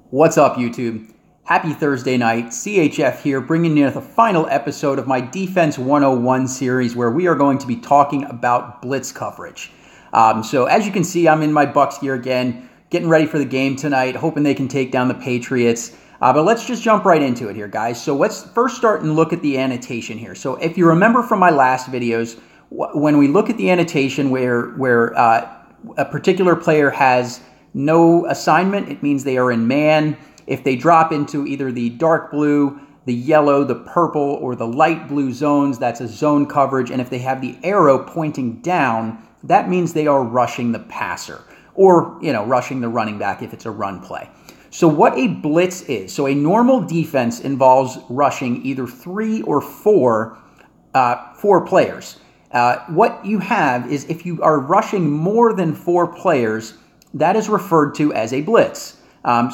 What's up, YouTube? Happy Thursday night. CHF here, bringing you the final episode of my Defense 101 series where we are going to be talking about blitz coverage. So as you can see, I'm in my Bucs gear again, getting ready for the game tonight, hoping they can take down the Patriots. But let's just jump right into it here, guys. So let's first start and look at the annotation here. So if you remember from my last videos, when we look at the annotation where a particular player has no assignment, it means they are in man. If they drop into either the dark blue, the yellow, the purple, or the light blue zones, that's a zone coverage. And if they have the arrow pointing down, that means they are rushing the passer or, rushing the running back if it's a run play. So what a blitz is, so a normal defense involves rushing either 3 or 4 players. What you have is if you are rushing more than 4 players, that is referred to as a blitz.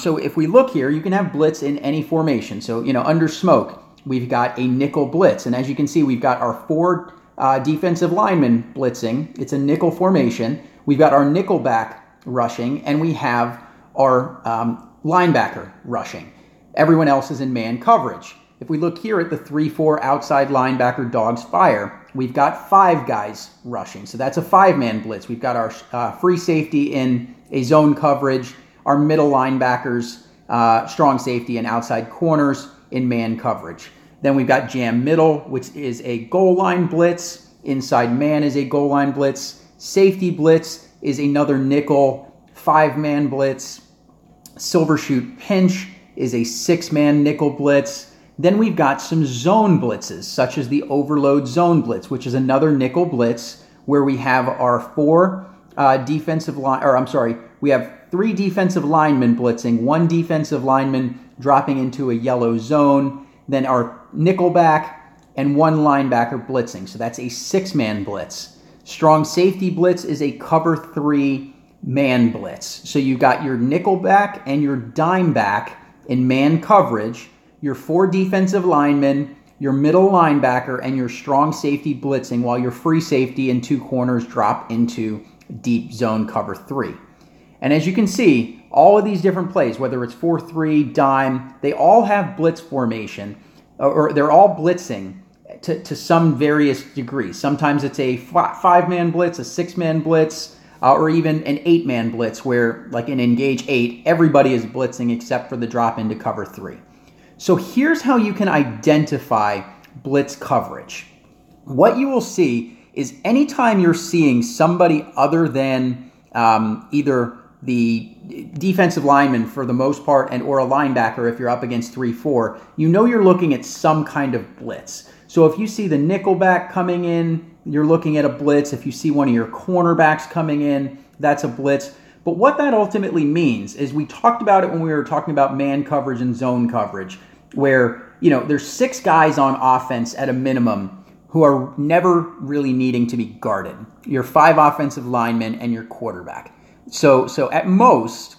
So if we look here, you can have blitz in any formation. So, under smoke, we've got a nickel blitz. And as you can see, we've got our 4 defensive linemen blitzing. It's a nickel formation. We've got our nickel back rushing, and we have our linebacker rushing. Everyone else is in man coverage. If we look here at the 3-4 outside linebacker dogs fire, we've got 5 guys rushing. So that's a 5-man blitz. We've got our free safety in a zone coverage, our middle linebackers, strong safety, and outside corners in man coverage. Then we've got jam middle, which is a goal line blitz. Inside man is a goal line blitz. Safety blitz is another nickel 5-man blitz. Silver shoot pinch is a 6-man nickel blitz. Then we've got some zone blitzes, such as the overload zone blitz, which is another nickel blitz where we have our 4 we have 3 defensive linemen blitzing, 1 defensive lineman dropping into a yellow zone, then our nickel back and 1 linebacker blitzing. So that's a 6-man blitz. Strong safety blitz is a cover 3 man blitz. So you got your nickel back and your dime back in man coverage, your 4 defensive linemen, your middle linebacker, and your strong safety blitzing, while your free safety and 2 corners drop into deep zone cover 3. And as you can see, all of these different plays, whether it's 4-3, dime, they all have blitz formation, or they're all blitzing to some various degrees. Sometimes it's a 5-man blitz, a 6-man blitz, or even an 8-man blitz where, like in Engage 8, everybody is blitzing except for the drop into cover 3. So here's how you can identify blitz coverage. What you will see is anytime you're seeing somebody other than either the defensive lineman for the most part or a linebacker if you're up against 3-4, you're looking at some kind of blitz. So if you see the nickelback coming in, you're looking at a blitz. If you see one of your cornerbacks coming in, that's a blitz. But what that ultimately means is we talked about it when we were talking about man coverage and zone coverage, where, there's 6 guys on offense at a minimum who are never really needing to be guarded. Your 5 offensive linemen and your quarterback. So at most,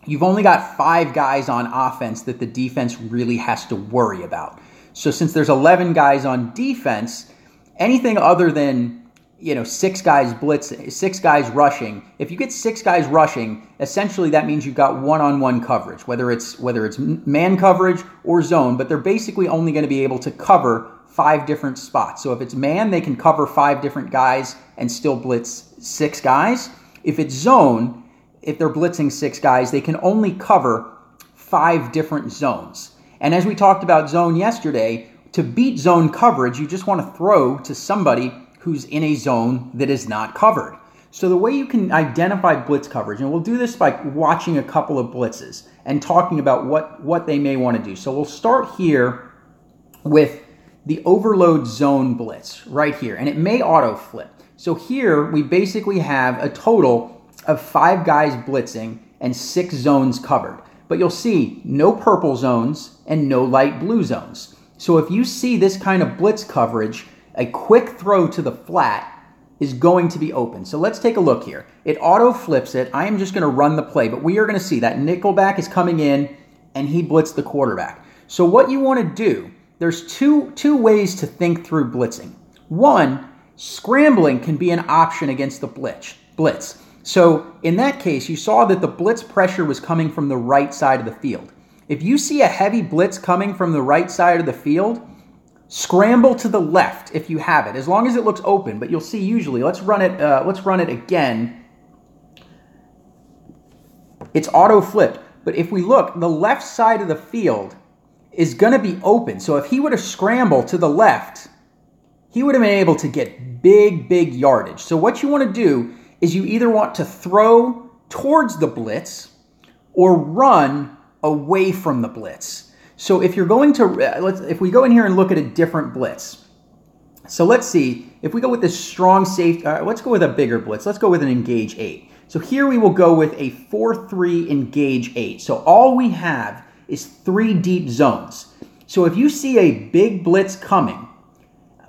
you've only got 5 guys on offense that the defense really has to worry about. So since there's 11 guys on defense, anything other than 6 guys blitzing, 6 guys rushing. If you get 6 guys rushing, essentially that means you've got one-on-one coverage, whether it's man coverage or zone. But they're basically only going to be able to cover 5 different spots. So if it's man, they can cover 5 different guys and still blitz 6 guys. If it's zone, if they're blitzing 6 guys, they can only cover 5 different zones. And as we talked about zone yesterday, to beat zone coverage, you just want to throw to somebody who's in a zone that is not covered. So the way you can identify blitz coverage, and we'll do this by watching a couple of blitzes and talking about what they may want to do. So we'll start here with the overload zone blitz right here, and it may auto flip. So here we basically have a total of 5 guys blitzing and 6 zones covered. But you'll see no purple zones and no light blue zones. So if you see this kind of blitz coverage, a quick throw to the flat is going to be open. So let's take a look here. It auto flips it. I am just going to run the play, but we are going to see that nickelback is coming in and he blitzed the quarterback. So what you want to do, there's two ways to think through blitzing. One, scrambling can be an option against the blitz. So in that case, you saw that the blitz pressure was coming from the right side of the field. If you see a heavy blitz coming from the right side of the field, scramble to the left if you have it, as long as it looks open. But you'll see usually, let's run it again. It's auto flipped. But if we look, the left side of the field is going to be open. So if he would have scrambled to the left, he would have been able to get big yardage. So what you want to do is you either want to throw towards the blitz or run away from the blitz. So if you're going to, if we go in here and look at a different blitz. So let's see, if we go with this strong safety, let's go with a bigger blitz. Let's go with an engage 8. So here we will go with a 4-3 engage 8. So all we have is 3 deep zones. So if you see a big blitz coming,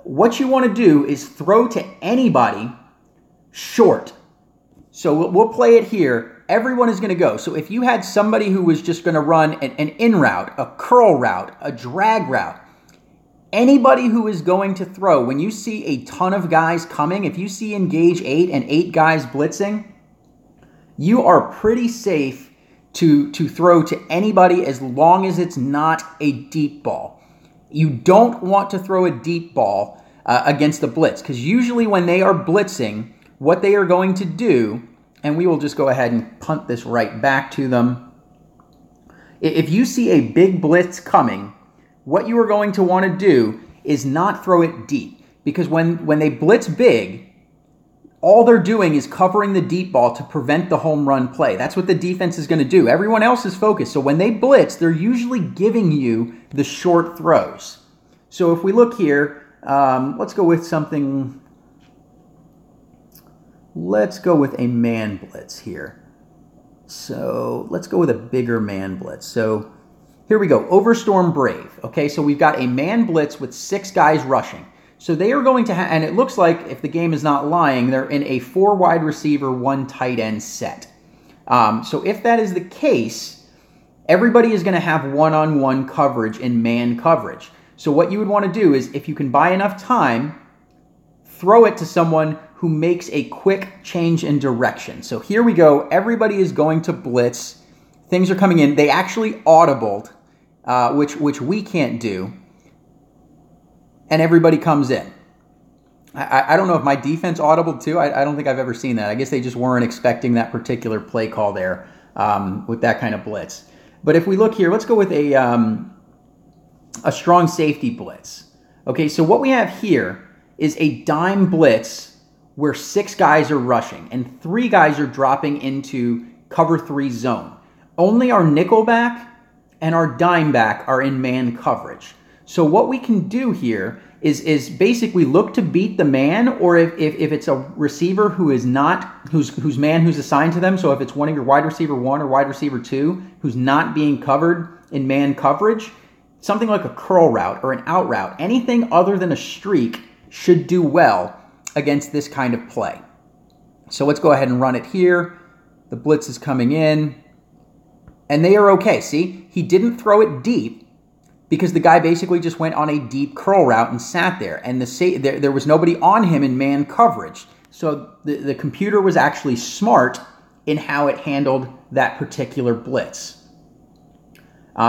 what you want to do is throw to anybody short. So we'll play it here. Everyone is going to go. So if you had somebody who was just going to run an in route, a curl route, a drag route, anybody who is going to throw, when you see a ton of guys coming, if you see engage 8 and 8 guys blitzing, you are pretty safe to throw to anybody as long as it's not a deep ball. You don't want to throw a deep ball against the blitz, because usually when they are blitzing, what they are going to do, and we will just go ahead and punt this right back to them. If you see a big blitz coming, what you are going to want to do is not throw it deep, because when they blitz big, all they're doing is covering the deep ball to prevent the home run play. That's what the defense is going to do. Everyone else is focused. So when they blitz, they're usually giving you the short throws. So if we look here, let's go with something. Let's go with a man blitz here. So let's go with a bigger man blitz. So here we go, Overstorm Brave. Okay, so we've got a man blitz with 6 guys rushing. So they are going to have, and it looks like, if the game is not lying, they're in a 4 wide receiver, 1 tight end set. So if that is the case, everybody is going to have one-on-one coverage in man coverage. So what you would want to do is, if you can buy enough time, throw it to someone who makes a quick change in direction. So here we go. Everybody is going to blitz. Things are coming in. They actually audibled, which we can't do. And everybody comes in. I don't know if my defense audibled too. I don't think I've ever seen that. I guess they just weren't expecting that particular play call there with that kind of blitz. But if we look here, let's go with a strong safety blitz. Okay, so what we have here is a dime blitz where 6 guys are rushing and 3 guys are dropping into cover 3 zone. Only our nickelback and our dime back are in man coverage. So what we can do here is basically look to beat the man, or if it's a receiver who is not, who's man who's assigned to them, so if it's one of your wide receiver 1 or wide receiver 2 who's not being covered in man coverage, something like a curl route or an out route, anything other than a streak should do well against this kind of play. So let's go ahead and run it here. The blitz is coming in, and they are okay. See, he didn't throw it deep, because the guy basically just went on a deep curl route and sat there, and there was nobody on him in man coverage. So the computer was actually smart in how it handled that particular blitz.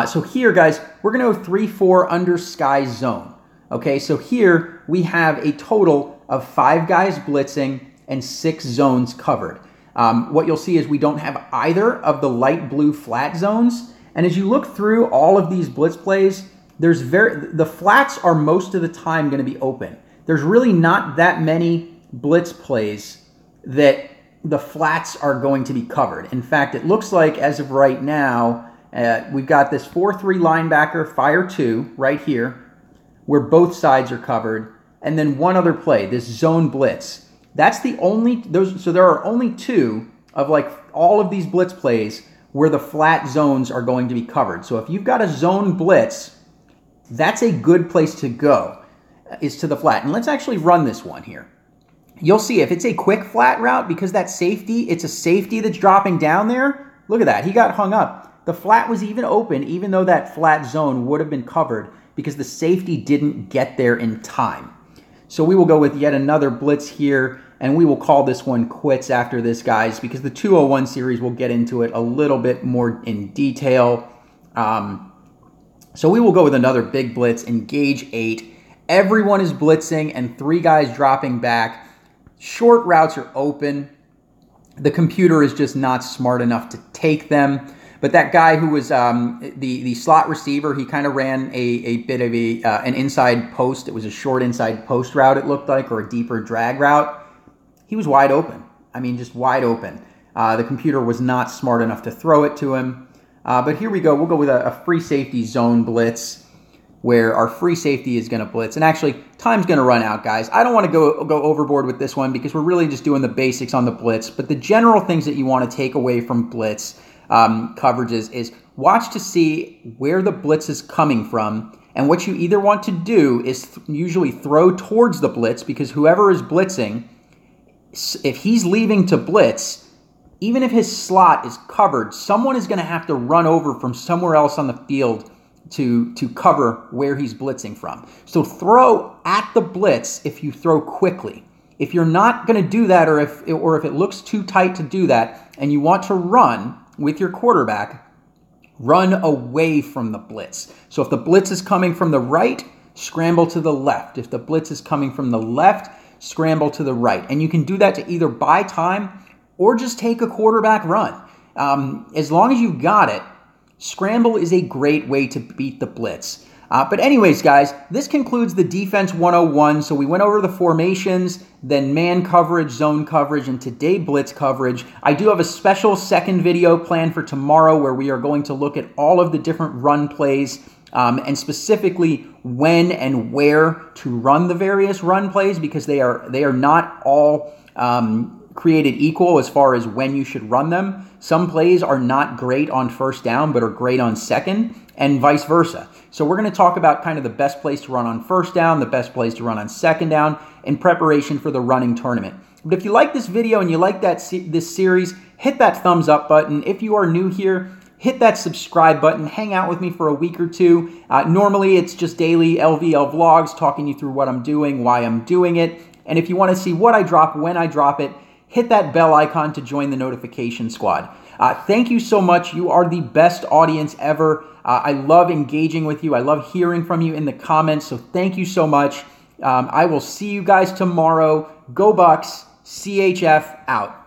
So here, guys, we're going to go 3-4 under sky zone. Okay, so here we have a total of 5 guys blitzing and 6 zones covered. What you'll see is we don't have either of the light blue flat zones. And as you look through all of these blitz plays, the flats are most of the time going to be open. There's really not that many blitz plays that the flats are going to be covered. In fact, it looks like as of right now, we've got this 4-3 linebacker, fire 2 right here, where both sides are covered, and then one other play, this zone blitz. That's the only, so there are only 2 of like all of these blitz plays where the flat zones are going to be covered. So if you've got a zone blitz, that's a good place to go, is to the flat. And let's actually run this one here. You'll see if it's a quick flat route, because that safety, it's a safety that's dropping down there. Look at that, he got hung up. The flat was even open, even though that flat zone would have been covered, because the safety didn't get there in time. So we will go with yet another blitz here, and we will call this one quits after this, guys, because the 201 series, we'll get into it a little bit more in detail. So we will go with another big blitz, engage 8. Everyone is blitzing and 3 guys dropping back. Short routes are open. The computer is just not smart enough to take them. But that guy who was the slot receiver, he kind of ran a bit of an inside post. It was a short inside post route, it looked like, or a deeper drag route. He was wide open. I mean, just wide open. The computer was not smart enough to throw it to him. But here we go. We'll go with a free safety zone blitz, where our free safety is going to blitz. And actually, time's going to run out, guys. I don't want to go overboard with this one because we're really just doing the basics on the blitz. But the general things that you want to take away from blitz coverages is watch to see where the blitz is coming from. And what you either want to do is usually throw towards the blitz, because whoever is blitzing, if he's leaving to blitz, even if his slot is covered, someone is going to have to run over from somewhere else on the field to cover where he's blitzing from. So throw at the blitz if you throw quickly. If you're not going to do that, or if it looks too tight to do that, and you want to run with your quarterback, run away from the blitz. So if the blitz is coming from the right, scramble to the left. If the blitz is coming from the left, scramble to the right. And you can do that to either buy time or just take a quarterback run. As long as you've got it, scramble is a great way to beat the blitz. But anyways, guys, this concludes the Defense 101. So we went over the formations, then man coverage, zone coverage, and today blitz coverage. I do have a special second video planned for tomorrow where we are going to look at all of the different run plays, and specifically when and where to run the various run plays, because they are not all created equal as far as when you should run them. Some plays are not great on first down, but are great on second, and vice versa. So we're going to talk about kind of the best plays to run on first down, the best plays to run on second down in preparation for the running tournament. But if you like this video and you like this series, hit that thumbs up button. If you are new here, hit that subscribe button. Hang out with me for a week or two. Normally, it's just daily LVL vlogs talking you through what I'm doing, why I'm doing it. And if you want to see what I drop, when I drop it, hit that bell icon to join the notification squad. Thank you so much. You are the best audience ever. I love engaging with you. I love hearing from you in the comments. So thank you so much. I will see you guys tomorrow. Go Bucks. CHF out.